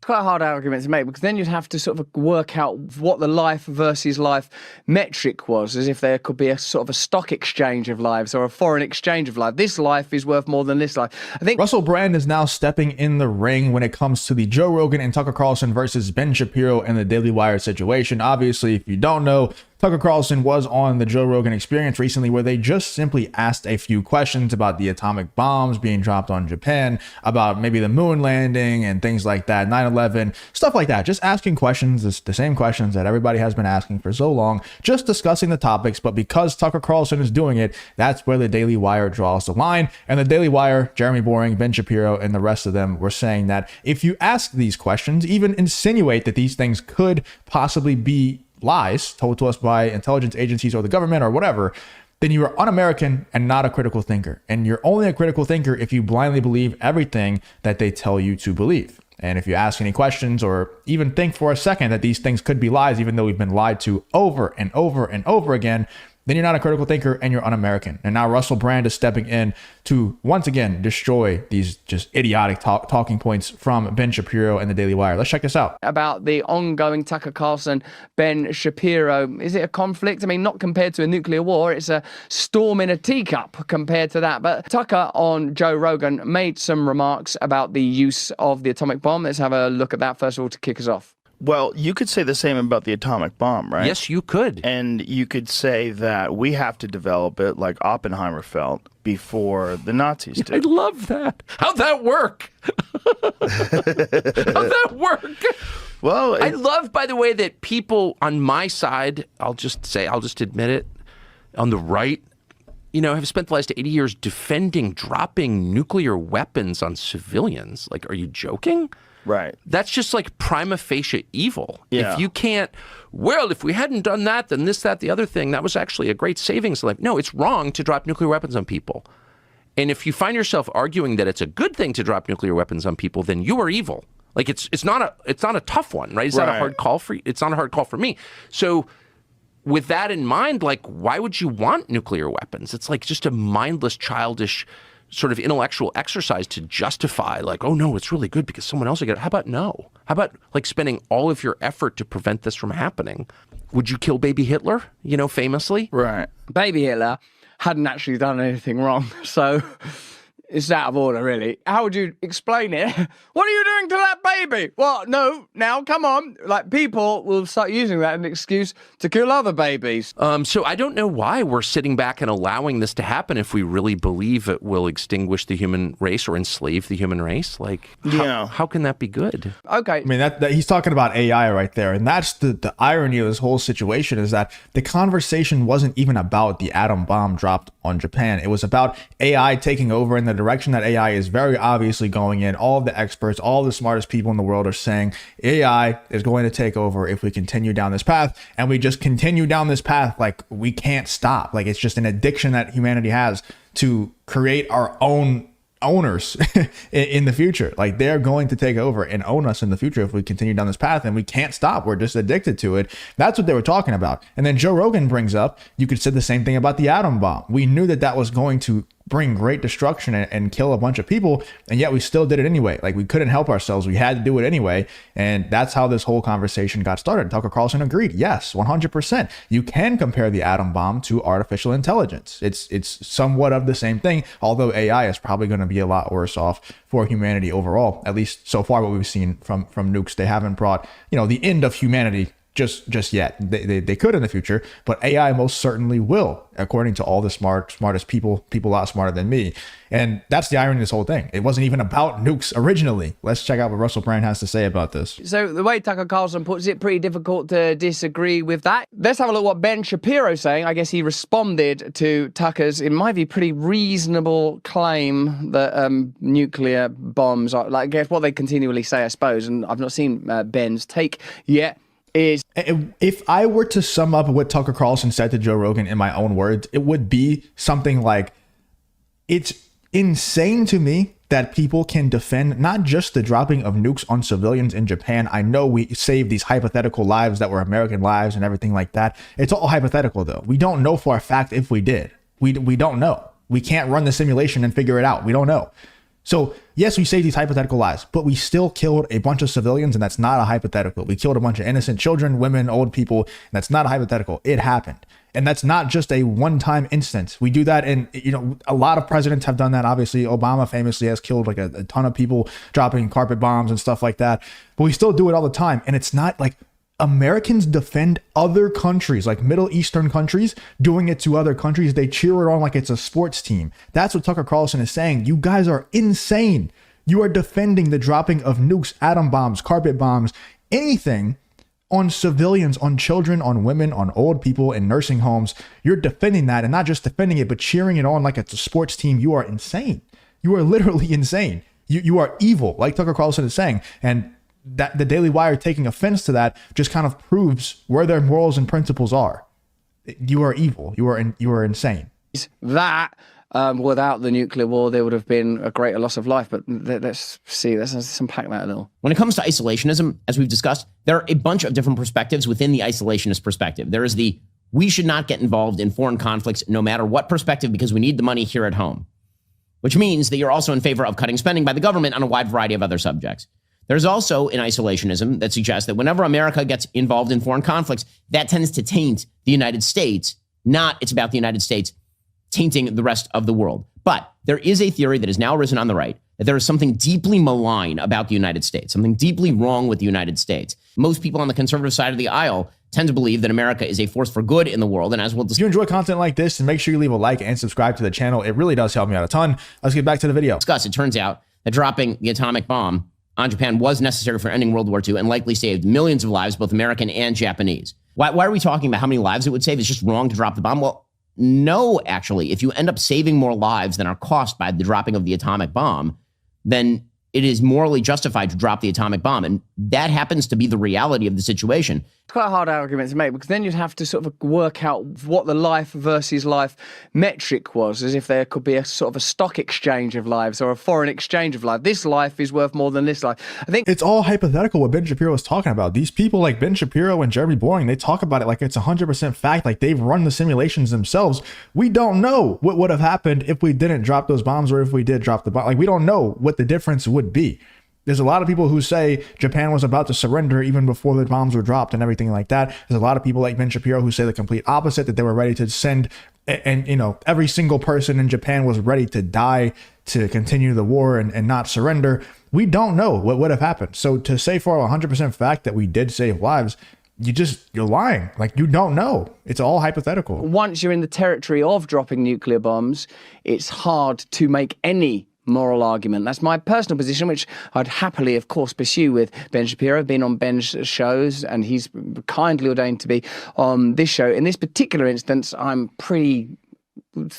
It's quite a hard argument to make because then you'd have to sort of work out what the life versus life metric was, as if there could be a sort of a stock exchange of lives or a foreign exchange of life. This life is worth more than this life. I think Russell Brand is now stepping in the ring when it comes to the Joe Rogan and Tucker Carlson versus Ben Shapiro and the Daily Wire situation. Obviously, if you don't know, Tucker Carlson was on the Joe Rogan Experience recently where they just simply asked a few questions about the atomic bombs being dropped on Japan, about maybe the moon landing and things like that, 9/11, stuff like that. Just asking questions, the same questions that everybody has been asking for so long, just discussing the topics. But because Tucker Carlson is doing it, that's where the Daily Wire draws the line. And the Daily Wire, Jeremy Boring, Ben Shapiro, and the rest of them were saying that if you ask these questions, even insinuate that these things could possibly be lies told to us by intelligence agencies or the government or whatever, then you are un-American and not a critical thinker. And you're only a critical thinker if you blindly believe everything that they tell you to believe. And if you ask any questions or even think for a second that these things could be lies, even though we've been lied to over and over and over again, then you're not a critical thinker and you're un-American. And now Russell Brand is stepping in to once again destroy these just idiotic talking points from Ben Shapiro and the Daily Wire. Let's check this out. About the ongoing Tucker Carlson, Ben Shapiro, is it a conflict? I mean, not compared to a nuclear war, it's a storm in a teacup compared to that. But Tucker on Joe Rogan made some remarks about the use of the atomic bomb. Let's have a look at that first of all to kick us off. Well, you could say the same about the atomic bomb, right? Yes, you could. And you could say that we have to develop it like Oppenheimer felt before the Nazis did. I love that. How'd that work? How'd that work? Well, I love, by the way, that people on my side, I'll just admit it, on the right, have spent the last 80 years defending dropping nuclear weapons on civilians. Like, are you joking? Right. That's just like prima facie evil. Yeah. If you can't, well, if we hadn't done that, then this, that, the other thing, that was actually a great savings. Like, no, it's wrong to drop nuclear weapons on people. And if you find yourself arguing that it's a good thing to drop nuclear weapons on people, then you are evil. Like it's not a tough one, right? It's not a hard call for you. It's not a hard call for me. So with that in mind, like, why would you want nuclear weapons? It's like just a mindless, childish sort of intellectual exercise to justify, like, oh no, it's really good because someone else will get it. How about no? How about like spending all of your effort to prevent this from happening? Would you kill baby Hitler, famously? Right. Baby Hitler hadn't actually done anything wrong, so it's out of order, really. How would you explain it? What are you doing to that baby? Well, no, now, come on. Like, people will start using that as an excuse to kill other babies. So I don't know why we're sitting back and allowing this to happen if we really believe it will extinguish the human race or enslave the human race. Like, how can that be good? Okay. I mean, that he's talking about AI right there. And that's the irony of this whole situation is that the conversation wasn't even about the atom bomb dropped on Japan. It was about AI taking over in the direction that AI is very obviously going in. All of the experts, all the smartest people in the world are saying AI is going to take over if we continue down this path, and we just continue down this path. Like, we can't stop. Like, it's just an addiction that humanity has to create our own owners in the future. Like, they're going to take over and own us in the future if we continue down this path, and we can't stop. We're just addicted to it. That's what they were talking about. And then Joe Rogan brings up, you could say the same thing about the atom bomb. We knew that was going to bring great destruction and kill a bunch of people, and yet we still did it anyway. Like, we couldn't help ourselves. We had to do it anyway. And that's how this whole conversation got started. Tucker Carlson agreed. Yes, 100%. You can compare the atom bomb to artificial intelligence. It's somewhat of the same thing, although AI is probably going to be a lot worse off for humanity overall. At least so far what we've seen from nukes. They haven't brought, the end of humanity just yet. They could in the future, but AI most certainly will, according to all the smartest people a lot smarter than me. And that's the irony of this whole thing. It wasn't even about nukes originally. Let's check out what Russell Brand has to say about this. So the way Tucker Carlson puts it, pretty difficult to disagree with that. Let's have a look what Ben Shapiro's saying. I guess he responded to Tucker's, in my view, pretty reasonable claim that nuclear bombs are, like, I guess what they continually say, I suppose, and I've not seen Ben's take yet, is, if I were to sum up what Tucker Carlson said to Joe Rogan in my own words, it would be something like, it's insane to me that people can defend not just the dropping of nukes on civilians in Japan. I know we saved these hypothetical lives that were American lives and everything like that. It's all hypothetical, though. We don't know for a fact if we did. We don't know. We can't run the simulation and figure it out. We don't know. So yes, we saved these hypothetical lives, but we still killed a bunch of civilians, and that's not a hypothetical. We killed a bunch of innocent children, women, old people, and that's not a hypothetical. It happened. And that's not just a one-time instance. We do that in, a lot of presidents have done that. Obviously, Obama famously has killed like a ton of people, dropping carpet bombs and stuff like that. But we still do it all the time. And it's not like Americans defend other countries, like Middle Eastern countries, doing it to other countries. They cheer it on like it's a sports team. That's what Tucker Carlson is saying. You guys are insane. You are defending the dropping of nukes, atom bombs, carpet bombs, anything on civilians, on children, on women, on old people in nursing homes. You're defending that, and not just defending it, but cheering it on like it's a sports team. You are insane. You are literally insane. You are evil, like Tucker Carlson is saying. And that the Daily Wire taking offense to that just kind of proves where their morals and principles are. You are evil. You are insane. That without the nuclear war, there would have been a greater loss of life. But let's unpack that a little. When it comes to isolationism, as we've discussed, there are a bunch of different perspectives within the isolationist perspective. There is the we should not get involved in foreign conflicts no matter what perspective because we need the money here at home, which means that you're also in favor of cutting spending by the government on a wide variety of other subjects. There's also an isolationism that suggests that whenever America gets involved in foreign conflicts, that tends to taint the United States, not it's about the United States tainting the rest of the world. But there is a theory that has now arisen on the right that there is something deeply malign about the United States, something deeply wrong with the United States. Most people on the conservative side of the aisle tend to believe that America is a force for good in the world. And as we'll discuss, if you enjoy content like this, and make sure you leave a like and subscribe to the channel. It really does help me out a ton. Let's get back to the video. It turns out that dropping the atomic bomb on Japan was necessary for ending World War II and likely saved millions of lives, both American and Japanese. Why are we talking about how many lives it would save? It's just wrong to drop the bomb. Well, no, actually, if you end up saving more lives than are cost by the dropping of the atomic bomb, then it is morally justified to drop the atomic bomb. And that happens to be the reality of the situation. It's quite a hard argument to make because then you'd have to sort of work out what the life versus life metric was, as if there could be a sort of a stock exchange of lives or a foreign exchange of life. This life is worth more than this life. I think it's all hypothetical what Ben Shapiro was talking about. These people like Ben Shapiro and Jeremy Boring, they talk about it like it's 100% fact, like they've run the simulations themselves. We don't know what would have happened if we didn't drop those bombs or if we did drop the bomb. Like we don't know what the difference would be. There's a lot of people who say Japan was about to surrender even before the bombs were dropped and everything like that. There's a lot of people like Ben Shapiro who say the complete opposite, that they were ready to send, and every single person in Japan was ready to die to continue the war and not surrender. We don't know what would have happened. So to say for a 100% fact that we did save lives, you're lying. Like you don't know. It's all hypothetical. Once you're in the territory of dropping nuclear bombs, it's hard to make any moral argument. That's my personal position, which I'd happily, of course, pursue with Ben Shapiro. I've been on Ben's shows and he's kindly ordained to be on this show. In this particular instance, I'm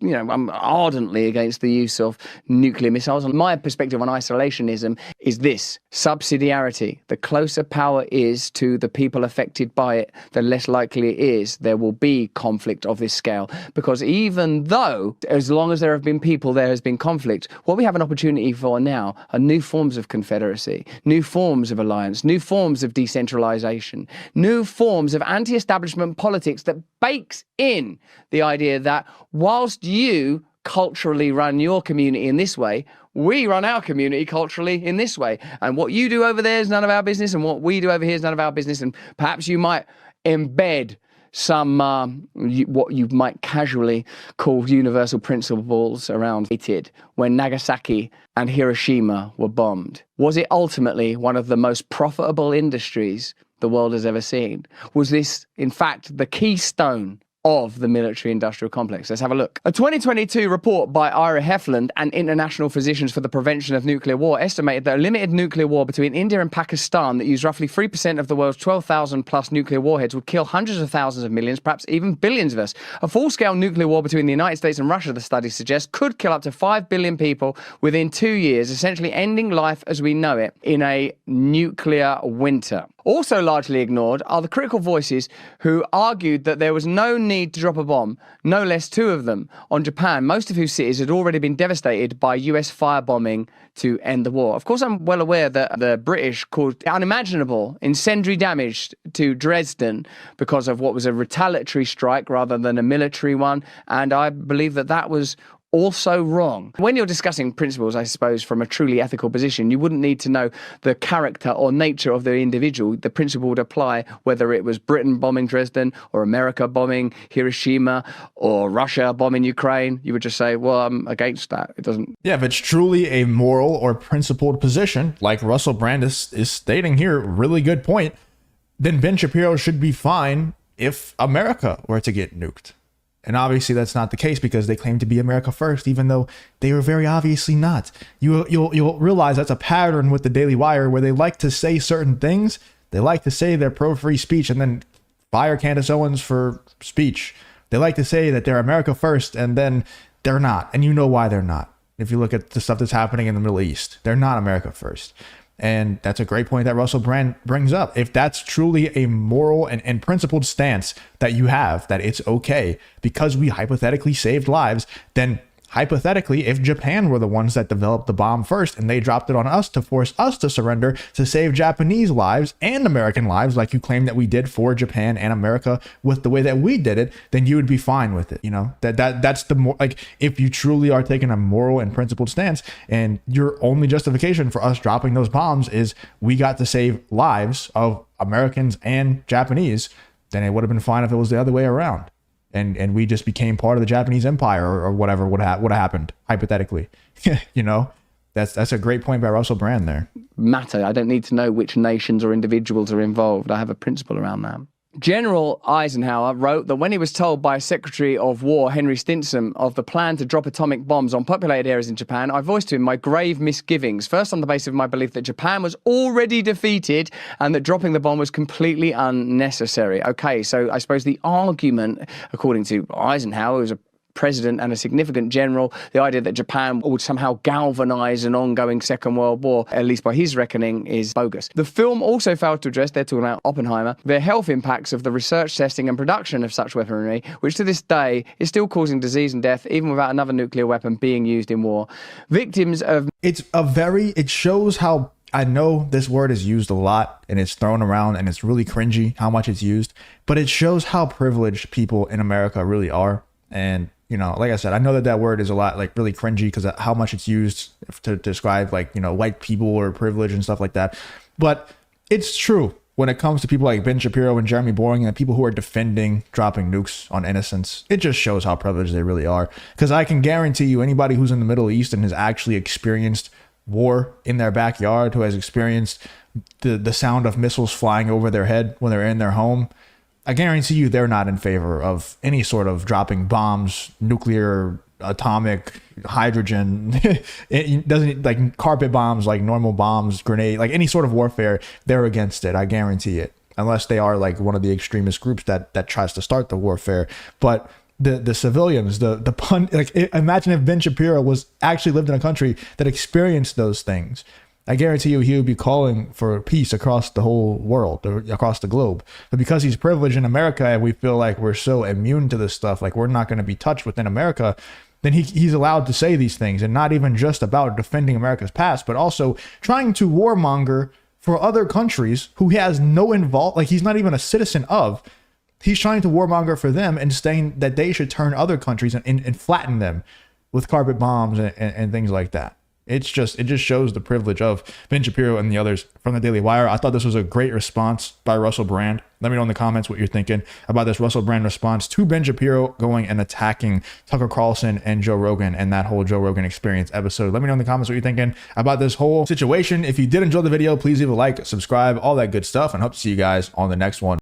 I'm ardently against the use of nuclear missiles. And my perspective on isolationism is this: subsidiarity. The closer power is to the people affected by it, the less likely it is there will be conflict of this scale. Because even though, as long as there have been people, there has been conflict, what we have an opportunity for now are new forms of confederacy, new forms of alliance, new forms of decentralization, new forms of anti-establishment politics that bakes in the idea that whilst you culturally run your community in this way, we run our community culturally in this way. And what you do over there is none of our business, and what we do over here is none of our business. And perhaps you might embed some what you might casually call universal principles around it. When Nagasaki and Hiroshima were bombed, was it ultimately one of the most profitable industries the world has ever seen? Was this, in fact, the keystone of the military-industrial complex? Let's have a look. A 2022 report by Ira Hefland and International Physicians for the Prevention of Nuclear War estimated that a limited nuclear war between India and Pakistan that used roughly 3% of the world's 12,000 plus nuclear warheads would kill hundreds of thousands of millions, perhaps even billions of us. A full-scale nuclear war between the United States and Russia, the study suggests, could kill up to 5 billion people within 2 years, essentially ending life as we know it in a nuclear winter. Also largely ignored are the critical voices who argued that there was no need to drop a bomb, no less two of them, on Japan, most of whose cities had already been devastated by US firebombing to end the war. Of course, I'm well aware that the British caused unimaginable incendiary damage to Dresden because of what was a retaliatory strike rather than a military one, and I believe that that was also wrong. When you're discussing principles, I suppose, from a truly ethical position, you wouldn't need to know the character or nature of the individual. The principle would apply whether it was Britain bombing Dresden or America bombing Hiroshima or Russia bombing Ukraine. You would just say, well, I'm against that. It doesn't. Yeah, if it's truly a moral or principled position, like Russell Brand is stating here, really good point, then Ben Shapiro should be fine if America were to get nuked. And obviously that's not the case because they claim to be America first, even though they were very obviously not. You'll realize that's a pattern with the Daily Wire where they like to say certain things. They like to say they're pro-free speech and then fire Candace Owens for speech. They like to say that they're America first and then they're not. And you know why they're not. If you look at the stuff that's happening in the Middle East, they're not America first. And that's a great point that Russell Brand brings up. If that's truly a moral and principled stance that you have, that it's okay because we hypothetically saved lives, then hypothetically, if Japan were the ones that developed the bomb first and they dropped it on us to force us to surrender to save Japanese lives and American lives, like you claim that we did for Japan and America with the way that we did it, then you would be fine with it. You know, that's the more, like, if you truly are taking a moral and principled stance and your only justification for us dropping those bombs is we got to save lives of Americans and Japanese, then it would have been fine if it was the other way around. And we just became part of the Japanese Empire or whatever would have happened, hypothetically. You know, that's a great point by Russell Brand there. Matter. I don't need to know which nations or individuals are involved. I have a principle around that. General Eisenhower wrote that when he was told by Secretary of War Henry Stinson of the plan to drop atomic bombs on populated areas in Japan, I voiced to him my grave misgivings, first on the basis of my belief that Japan was already defeated and that dropping the bomb was completely unnecessary. Okay, so I suppose the argument, according to Eisenhower, who's a president and a significant general, the idea that Japan would somehow galvanize an ongoing Second World War, at least by his reckoning, is bogus. The film also failed to address, they're talking about Oppenheimer, the health impacts of the research, testing and production of such weaponry, which to this day is still causing disease and death, even without another nuclear weapon being used in war. Victims of... It shows how, I know this word is used a lot and it's thrown around and it's really cringy how much it's used, but it shows how privileged people in America really are. And you know, like I said, I know that word is a lot like really cringy because of how much it's used to describe like, you know, white people or privilege and stuff like that. But it's true when it comes to people like Ben Shapiro and Jeremy Boring and people who are defending dropping nukes on innocents. It just shows how privileged they really are. Because I can guarantee you anybody who's in the Middle East and has actually experienced war in their backyard, who has experienced the sound of missiles flying over their head when they're in their home, I guarantee you they're not in favor of any sort of dropping bombs, nuclear, atomic, hydrogen. It doesn't, like carpet bombs, like normal bombs, grenade, like any sort of warfare. They're against it. I guarantee it. Unless they are like one of the extremist groups that tries to start the warfare. But the civilians, like imagine if Ben Shapiro was actually lived in a country that experienced those things. I guarantee you he would be calling for peace across the whole world, or across the globe. But because he's privileged in America and we feel like we're so immune to this stuff, like we're not going to be touched within America, then he's allowed to say these things, and not even just about defending America's past, but also trying to warmonger for other countries who he has no like he's not even a citizen of. He's trying to warmonger for them and saying that they should turn other countries and flatten them with carpet bombs and things like that. It just shows the privilege of Ben Shapiro and the others from the Daily Wire. I thought this was a great response by Russell Brand. Let me know in the comments what you're thinking about this Russell Brand response to Ben Shapiro going and attacking Tucker Carlson and Joe Rogan and that whole Joe Rogan Experience episode. Let me know in the comments what you're thinking about this whole situation. If you did enjoy the video, please leave a like, subscribe, all that good stuff, and hope to see you guys on the next one.